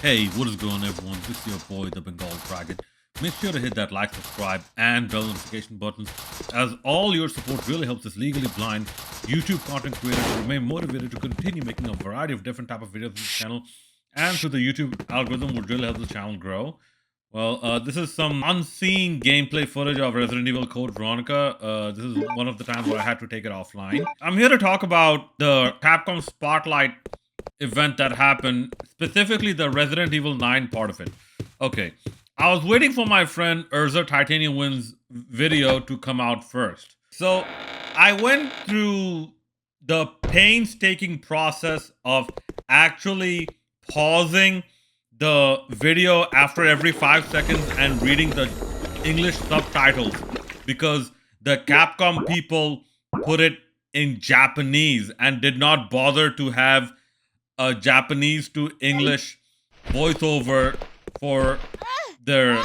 Hey, what is going on, everyone? This is your boy, the Bengal Dragon. Make sure to hit that like, subscribe, and bell notification buttons, as all your support really helps this legally blind YouTube content creator to remain motivated to continue making a variety of different type of videos on this channel, and through the YouTube algorithm would really help the channel grow. Well, this is some unseen gameplay footage of Resident Evil Code Veronica. This is one of the times where I had to take it offline. I'm here to talk about the Capcom Spotlight event that happened, specifically the Resident Evil 9 part of it. Okay, I was waiting for my friend Urza Titanium Wins video to come out first. So I went through the painstaking process of actually pausing the video after every 5 seconds and reading the English subtitles because the Capcom people put it in Japanese and did not bother to have a Japanese to English voiceover for their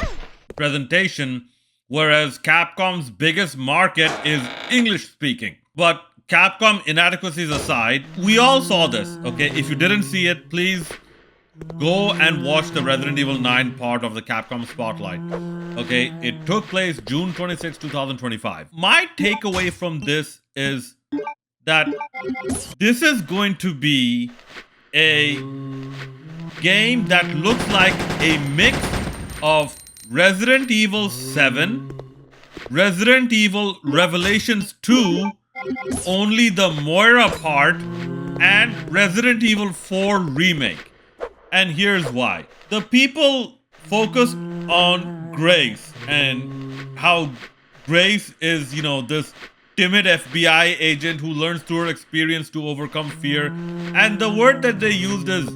presentation, whereas Capcom's biggest market is English speaking. But Capcom inadequacies aside, we all saw this, okay? If you didn't see it, please go and watch the Resident Evil 9 part of the Capcom Spotlight. Okay, it took place June 26, 2025. My takeaway from this is that this is going to be a game that looks like a mix of Resident Evil 7, Resident Evil Revelations 2, only the Moira part, and Resident Evil 4 Remake. And here's why. The people focused on Grace and how Grace is, this timid FBI agent who learns through her experience to overcome fear. And the word that they used is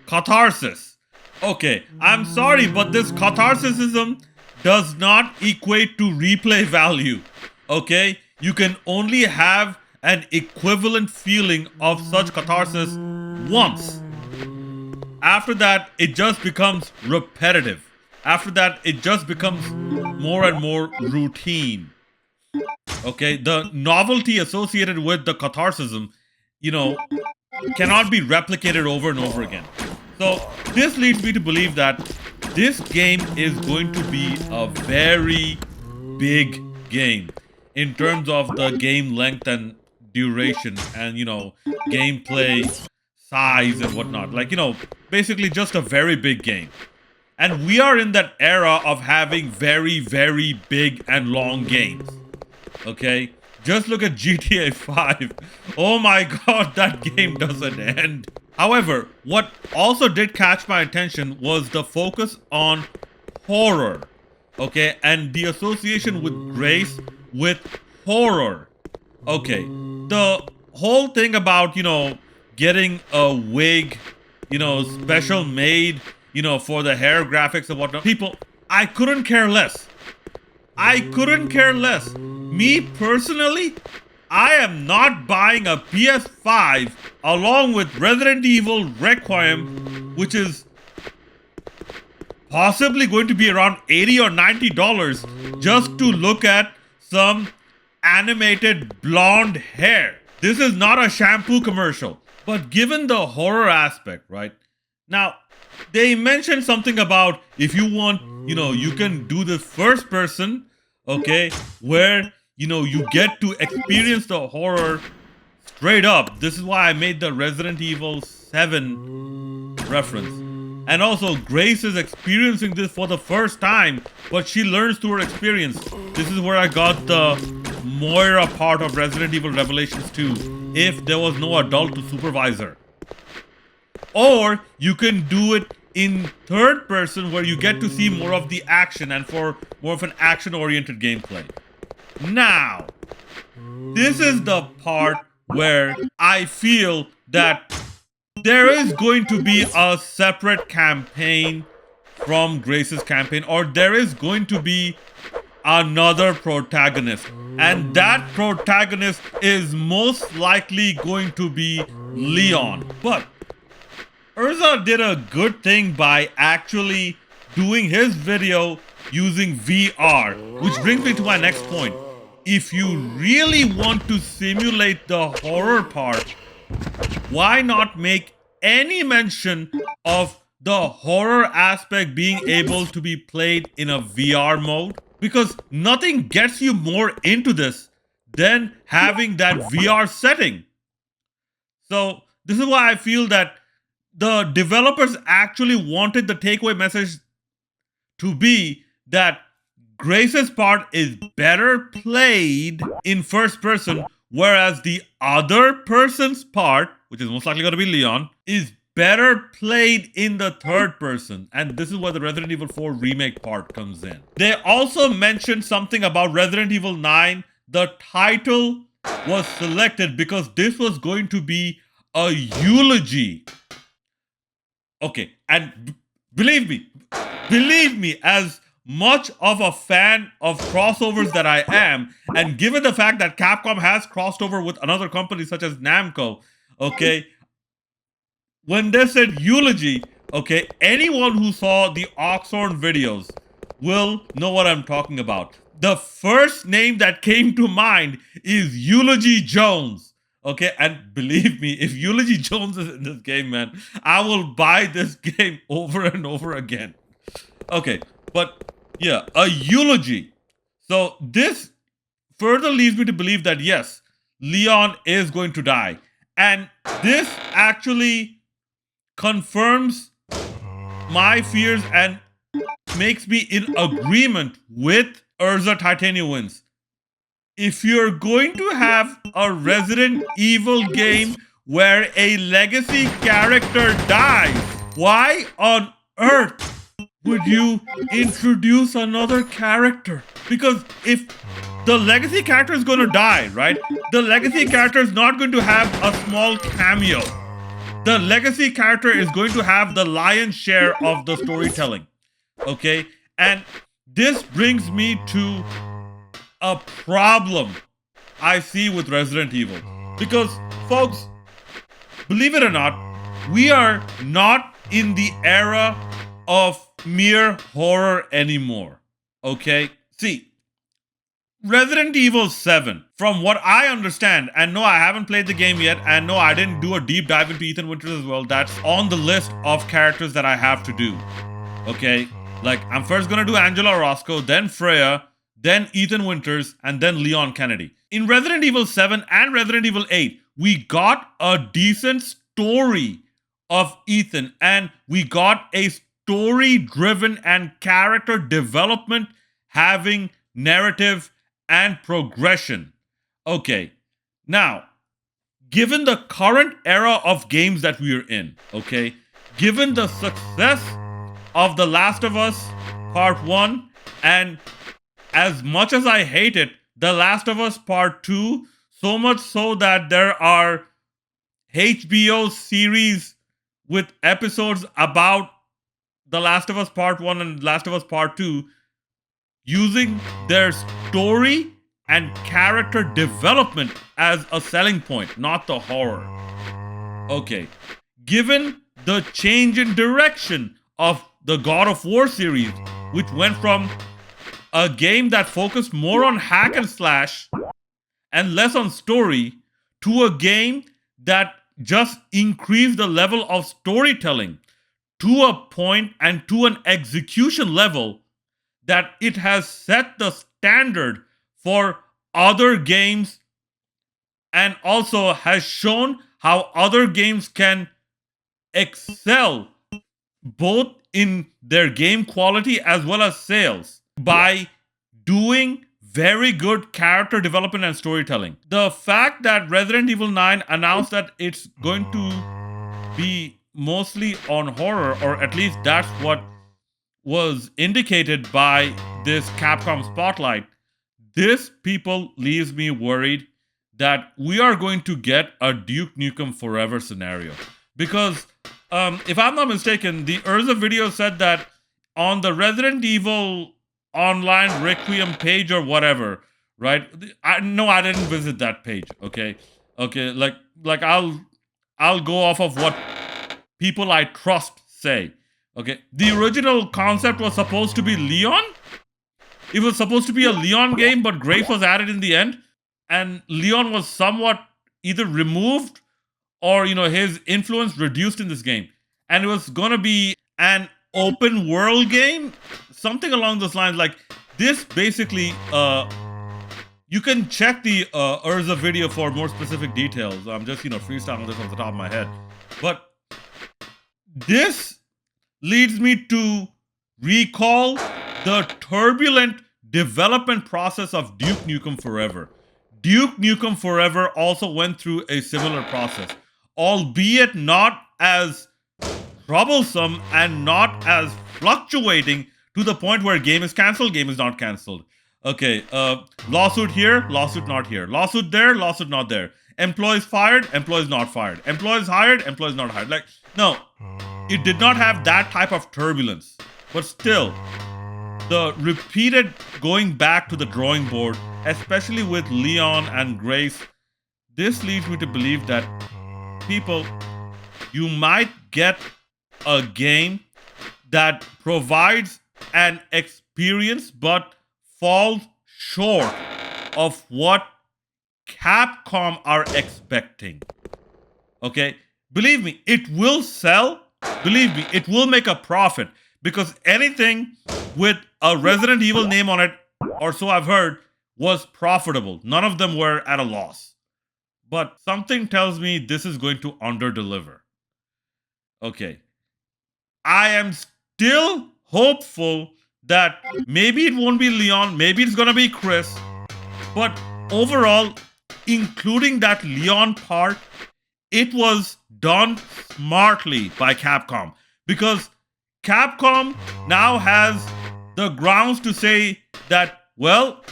catharsis. Okay, I'm sorry, but this catharsism does not equate to replay value. Okay, you can only have an equivalent feeling of such catharsis once. After that, it just becomes repetitive. After that, it just becomes more and more routine. Okay, the novelty associated with the catharsism, cannot be replicated over and over again. So this leads me to believe that this game is going to be a very big game in terms of the game length and duration and, gameplay size and whatnot. Basically just a very big game. And we are in that era of having very, very big and long games. Okay? Just look at GTA 5. Oh my god, that game doesn't end. However, what also did catch my attention was the focus on horror. Okay? And the association with Grace with horror. Okay. The whole thing about, getting a wig, special made, for the hair graphics and whatnot. People, I couldn't care less. I couldn't care less. Me personally, I am not buying a PS5 along with Resident Evil Requiem, which is possibly going to be around $80 or $90 just to look at some animated blonde hair. This is not a shampoo commercial. But given the horror aspect, right? Now, they mentioned something about if you want, you can do this first person, okay, where, you get to experience the horror straight up. This is why I made the Resident Evil 7 reference. And also, Grace is experiencing this for the first time, but she learns through her experience. This is where I got the Moira part of Resident Evil Revelations 2, if there was no adult to supervise her. Or you can do it in third person where you get to see more of the action and for more of an action-oriented gameplay. Now, this is the part where I feel that there is going to be a separate campaign from Grace's campaign, or there is going to be another protagonist. And that protagonist is most likely going to be Leon. But Urza did a good thing by actually doing his video using VR, which brings me to my next point. If you really want to simulate the horror part, why not make any mention of the horror aspect being able to be played in a VR mode, because nothing gets you more into this than having that VR setting. So, this is why I feel that the developers actually wanted the takeaway message to be that Grace's part is better played in first person, whereas the other person's part, which is most likely going to be Leon, is better played in the third person. And this is where the Resident Evil 4 remake part comes in. They also mentioned something about Resident Evil 9. The title was selected because this was going to be a eulogy. Okay, and believe me, as much of a fan of crossovers that I am, and given the fact that Capcom has crossed over with another company such as Namco, okay, when they said eulogy, okay, anyone who saw the Oxhorn videos will know what I'm talking about. The first name that came to mind is Eulogy Jones. Okay, and believe me, if Eulogy Jones is in this game, man, I will buy this game over and over again. Okay, but yeah, a eulogy. So this further leads me to believe that yes, Leon is going to die. And this actually confirms my fears and makes me in agreement with Urza Titania wins. If you're going to have a Resident Evil game where a legacy character dies, why on earth would you introduce another character? Because if the legacy character is going to die, right? The legacy character is not going to have a small cameo. The legacy character is going to have the lion's share of the storytelling. Okay? And this brings me to a problem I see with Resident Evil. Because, folks, believe it or not, we are not in the era of mere horror anymore. Okay? See, Resident Evil 7, from what I understand, and no, I haven't played the game yet, and no, I didn't do a deep dive into Ethan Winters as well. That's on the list of characters that I have to do. Okay? Like, I'm first gonna do Angela Roscoe, then Freya, then Ethan Winters, and then Leon Kennedy. In Resident Evil 7 and Resident Evil 8, we got a decent story of Ethan, and we got a story-driven and character development having narrative and progression. Okay, now, given the current era of games that we are in, okay, given the success of The Last of Us Part 1, and as much as I hate it, The Last of Us Part 2, so much so that there are HBO series with episodes about The Last of Us Part 1 and Last of Us Part 2, using their story and character development as a selling point, not the horror. Okay, given the change in direction of the God of War series, which went from a game that focused more on hack and slash and less on story, to a game that just increased the level of storytelling to a point and to an execution level that it has set the standard for other games, and also has shown how other games can excel both in their game quality as well as sales by doing very good character development and storytelling. The fact that Resident Evil 9 announced that it's going to be mostly on horror, or at least that's what was indicated by this Capcom Spotlight, this, people, leaves me worried that we are going to get a Duke Nukem Forever scenario. Because, if I'm not mistaken, the Urza video said that on the Resident Evil Online Requiem page or whatever, right? I didn't visit that page. Okay, like I'll go off of what people I trust say. Okay, the original concept was supposed to be Leon. It was supposed to be a Leon game, but Grace was added in the end, and Leon was somewhat either removed or his influence reduced in this game, and it was gonna be an open world game, something along those lines. Like this, basically, you can check the Urza video for more specific details. I'm just freestyling this off the top of my head, but this leads me to recall the turbulent development process of Duke Nukem Forever. Duke Nukem Forever also went through a similar process, albeit not as troublesome and not as fluctuating to the point where game is canceled, game is not canceled. Okay, lawsuit here, lawsuit not here, lawsuit there, lawsuit not there. Employees fired, employees not fired. Employees hired, employees not hired. Like, no, it did not have that type of turbulence. But still, the repeated going back to the drawing board, especially with Leon and Grace, this leads me to believe that people, you might get a game that provides an experience but falls short of what Capcom are expecting. Okay? Believe me, it will sell. Believe me, it will make a profit because anything with a Resident Evil name on it, or so I've heard, was profitable. None of them were at a loss. But something tells me this is going to underdeliver. Okay. I am still hopeful that maybe it won't be Leon, maybe it's gonna be Chris, but overall, including that Leon part, it was done smartly by Capcom because Capcom now has the grounds to say that, well,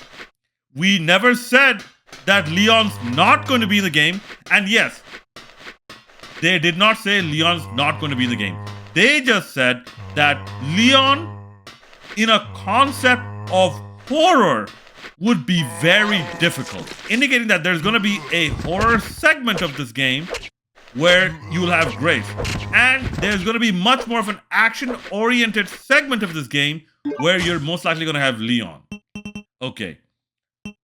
we never said that Leon's not going to be in the game. And yes, they did not say Leon's not going to be in the game. They just said that Leon, in a concept of horror, would be very difficult, indicating that there's going to be a horror segment of this game where you'll have Grace. And there's going to be much more of an action-oriented segment of this game where you're most likely going to have Leon. Okay.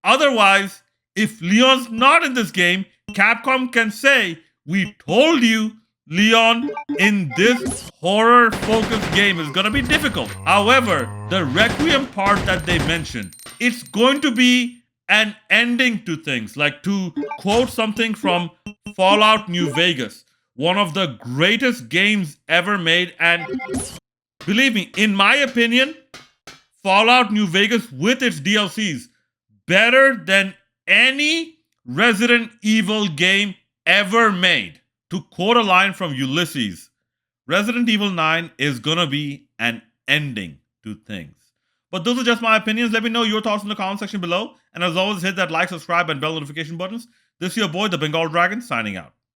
Otherwise, if Leon's not in this game, Capcom can say, we told you Leon in this horror-focused game is going to be difficult. However, the Requiem part that they mentioned, it's going to be an ending to things. Like, to quote something from Fallout New Vegas, one of the greatest games ever made, and believe me, in my opinion, Fallout New Vegas with its DLCs, better than any Resident Evil game ever made. To quote a line from Ulysses, Resident Evil 9 is gonna be an ending to things. But those are just my opinions. Let me know your thoughts in the comment section below. And as always, hit that like, subscribe, and bell notification buttons. This is your boy, the Bengal Dragon, signing out.